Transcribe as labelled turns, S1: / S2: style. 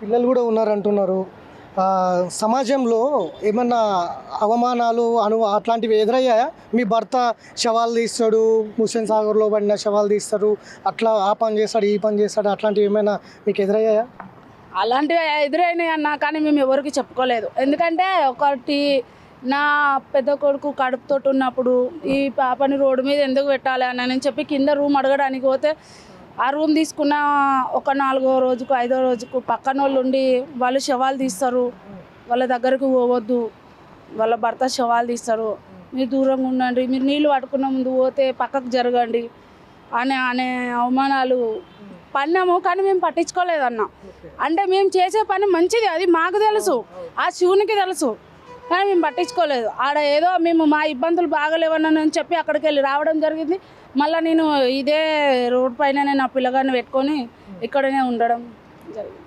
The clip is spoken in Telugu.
S1: పిల్లలు కూడా ఉన్నారంటున్నారు. సమాజంలో ఏమన్నా అవమానాలు అట్లాంటివి ఎదురయ్యాయా? మీ భర్త శవాలు తీస్తాడు, హుస్సేన్ సాగర్లో పడిన శవాలు తీస్తారు, అట్లా ఆ పని చేస్తాడు, ఈ పని చేస్తాడు, అట్లాంటివి ఏమైనా మీకు ఎదురయ్యాయా?
S2: అలాంటివి ఎదురైనాయి అన్న, కానీ మేము ఎవరికి చెప్పుకోలేదు. ఎందుకంటే ఒకటి, నా పెద్ద కొడుకు కడుపుతోటి ఉన్నప్పుడు ఈ పాపని రోడ్డు మీద ఎందుకు పెట్టాలి అని చెప్పి కింద రూమ్ అడగడానికి పోతే, ఆ రూమ్ తీసుకున్న ఒక 4వ రోజుకు 5వ రోజుకు పక్కన వాళ్ళు ఉండి వాళ్ళు శవాలు తీస్తారు, వాళ్ళ దగ్గరకు పోవద్దు, వాళ్ళ భర్త శవాలు తీస్తారు, మీరు దూరంగా ఉండండి, మీరు నీళ్ళు పట్టుకున్న ముందు పోతే పక్కకు జరగండి అనే అవమానాలు పన్నాము. కానీ మేము పట్టించుకోలేదన్న. అంటే మేము చేసే పని మంచిది, అది మాకు తెలుసు, ఆ శివునికి తెలుసు, కానీ మేము పట్టించుకోలేదు. ఆడ ఏదో మేము మా ఇబ్బందులు బాగలేవని చెప్పి అక్కడికి వెళ్ళి రావడం జరిగింది. మళ్ళీ నేను ఇదే రోడ్ పైన నా పిల్లగాన్ని పెట్టుకొని ఇక్కడనే ఉండడం జరిగింది.